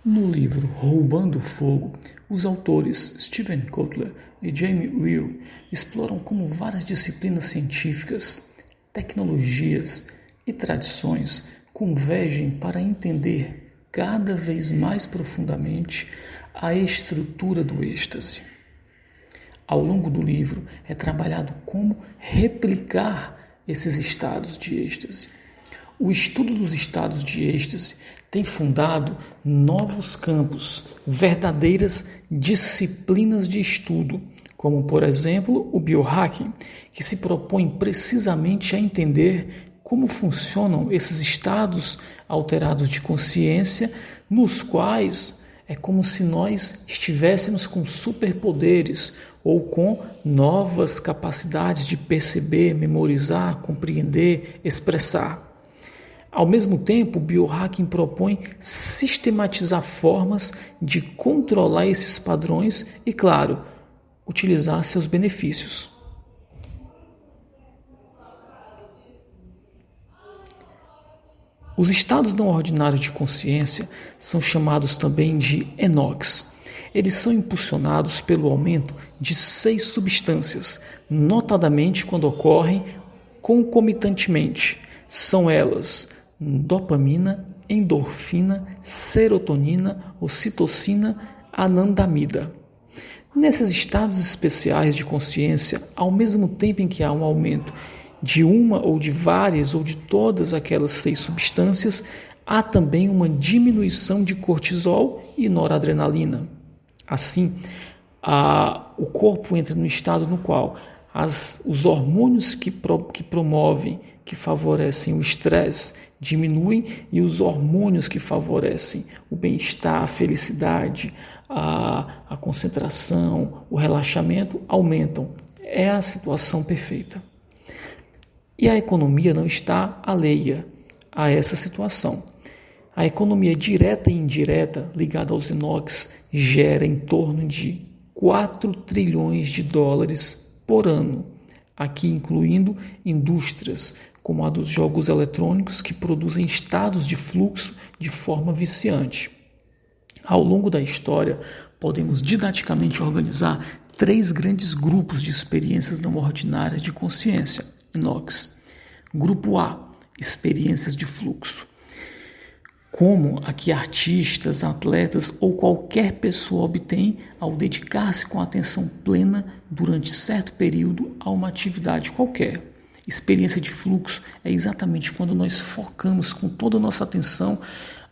No livro Roubando Fogo, os autores Steven Kotler e Jamie Wheal exploram como várias disciplinas científicas, tecnologias e tradições convergem para entender cada vez mais profundamente a estrutura do êxtase. Ao longo do livro é trabalhado como replicar esses estados de êxtase. O estudo dos estados de êxtase tem fundado novos campos, verdadeiras disciplinas de estudo, como, por exemplo, o biohacking, que se propõe precisamente a entender como funcionam esses estados alterados de consciência, nos quais é como se nós estivéssemos com superpoderes ou com novas capacidades de perceber, memorizar, compreender, expressar. Ao mesmo tempo, o biohacking propõe sistematizar formas de controlar esses padrões e, claro, utilizar seus benefícios. Os estados não ordinários de consciência são chamados também de ENOCs. Eles são impulsionados pelo aumento de 6 substâncias, notadamente quando ocorrem concomitantemente. São elas dopamina, endorfina, serotonina, ocitocina, anandamida. Nesses estados especiais de consciência, ao mesmo tempo em que há um aumento de uma ou de várias ou de todas aquelas 6 substâncias, há também uma diminuição de cortisol e noradrenalina. Assim, o corpo entra no estado no qual os hormônios que promovem, que favorecem o estresse, diminuem e os hormônios que favorecem o bem-estar, a felicidade, a concentração, o relaxamento aumentam. É a situação perfeita. E a economia não está alheia a essa situação. A economia direta e indireta ligada aos ENOCs gera em torno de 4 trilhões de dólares por ano, aqui incluindo indústrias como a dos jogos eletrônicos que produzem estados de fluxo de forma viciante. Ao longo da história, podemos didaticamente organizar 3 grandes grupos de experiências não ordinárias de consciência, ENOCs. Grupo A, experiências de fluxo. Como a que artistas, atletas ou qualquer pessoa obtém ao dedicar-se com atenção plena durante certo período a uma atividade qualquer. Experiência de fluxo é exatamente quando nós focamos com toda a nossa atenção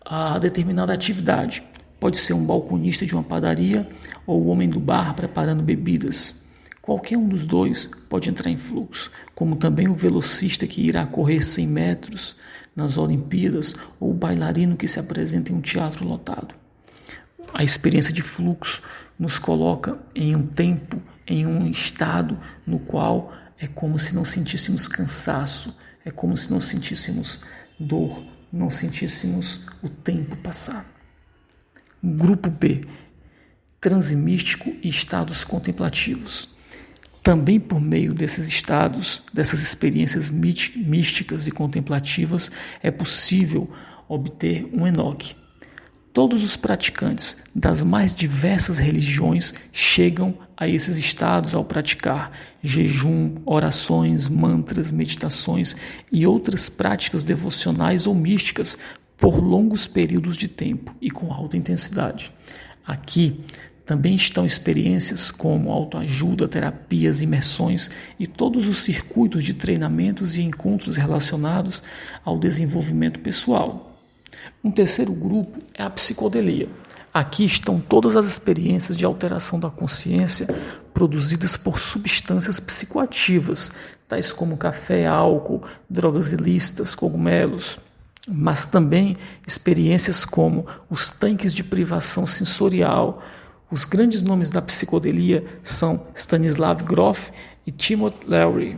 a determinada atividade. Pode ser um balconista de uma padaria ou o homem do bar preparando bebidas. Qualquer um dos dois pode entrar em fluxo, como também o velocista que irá correr 100 metros nas Olimpíadas ou o bailarino que se apresenta em um teatro lotado. A experiência de fluxo nos coloca em um tempo, em um estado no qual é como se não sentíssemos cansaço, é como se não sentíssemos dor, não sentíssemos o tempo passar. Grupo B, transe místico e estados contemplativos. Também por meio desses estados, dessas experiências místicas e contemplativas, é possível obter um ENOC. Todos os praticantes das mais diversas religiões chegam a esses estados ao praticar jejum, orações, mantras, meditações e outras práticas devocionais ou místicas por longos períodos de tempo e com alta intensidade. Aqui também estão experiências como autoajuda, terapias, imersões e todos os circuitos de treinamentos e encontros relacionados ao desenvolvimento pessoal. Um terceiro grupo é a psicodelia. Aqui estão todas as experiências de alteração da consciência produzidas por substâncias psicoativas, tais como café, álcool, drogas ilícitas, cogumelos, mas também experiências como os tanques de privação sensorial. Os grandes nomes da psicodelia são Stanislav Grof e Timothy Leary.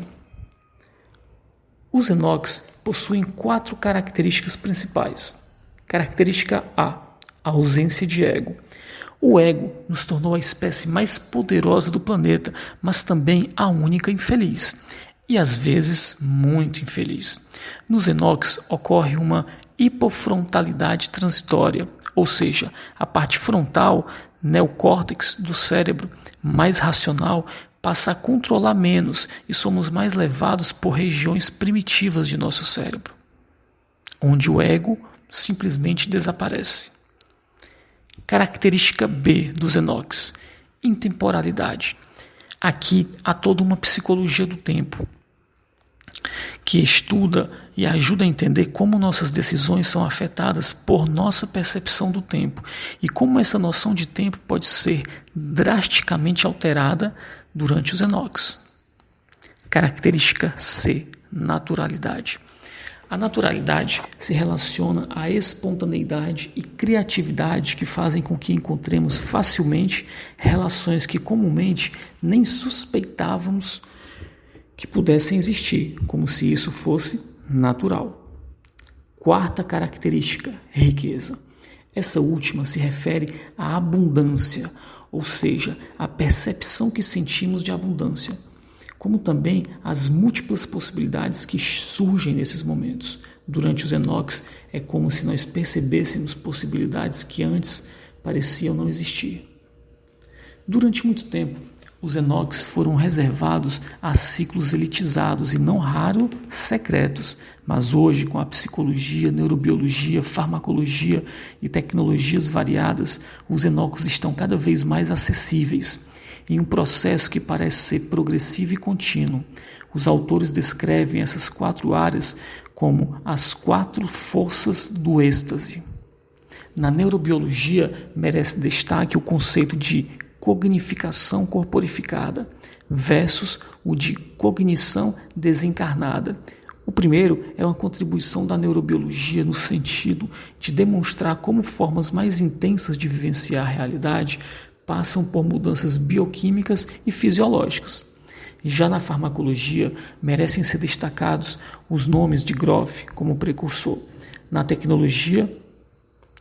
Os ENOCs possuem 4 características principais. Característica A, a ausência de ego. O ego nos tornou a espécie mais poderosa do planeta, mas também a única infeliz. E às vezes muito infeliz. Nos ENOCs ocorre uma hipofrontalidade transitória, ou seja, a parte frontal, neocórtex do cérebro, mais racional, passa a controlar menos e somos mais levados por regiões primitivas de nosso cérebro, onde o ego simplesmente desaparece. Característica B dos Enochs: intemporalidade. Aqui há toda uma psicologia do tempo, que estuda e ajuda a entender como nossas decisões são afetadas por nossa percepção do tempo e como essa noção de tempo pode ser drasticamente alterada durante os Enochs. Característica C: naturalidade. A naturalidade se relaciona à espontaneidade e criatividade que fazem com que encontremos facilmente relações que comumente nem suspeitávamos que pudessem existir, como se isso fosse natural. Quarta característica: riqueza. Essa última se refere à abundância, ou seja, à percepção que sentimos de abundância, como também as múltiplas possibilidades que surgem nesses momentos. Durante os Enochs, é como se nós percebêssemos possibilidades que antes pareciam não existir. Durante muito tempo, os Enochs foram reservados a ciclos elitizados e, não raro, secretos, mas hoje, com a psicologia, neurobiologia, farmacologia e tecnologias variadas, os Enochs estão cada vez mais acessíveis. Em um processo que parece ser progressivo e contínuo, os autores descrevem essas 4 áreas como as 4 forças do êxtase. Na neurobiologia, merece destaque o conceito de cognificação corporificada versus o de cognição desencarnada. O primeiro é uma contribuição da neurobiologia no sentido de demonstrar como formas mais intensas de vivenciar a realidade passam por mudanças bioquímicas e fisiológicas. Já na farmacologia, merecem ser destacados os nomes de Grof como precursor. Na tecnologia,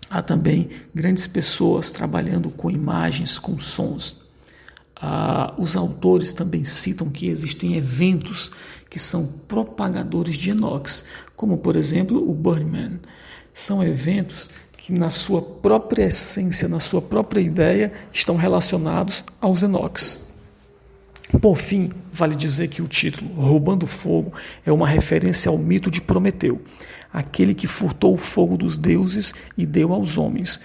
há também grandes pessoas trabalhando com imagens, com sons. Os autores também citam que existem eventos que são propagadores de Enochs, como, por exemplo, o Burning Man. São eventos que, na sua própria essência, na sua própria ideia, estão relacionados aos Enochs. Por fim, vale dizer que o título Roubando Fogo é uma referência ao mito de Prometeu, aquele que furtou o fogo dos deuses e deu aos homens.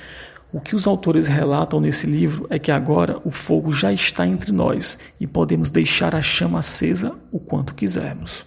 O que os autores relatam nesse livro é que agora o fogo já está entre nós e podemos deixar a chama acesa o quanto quisermos.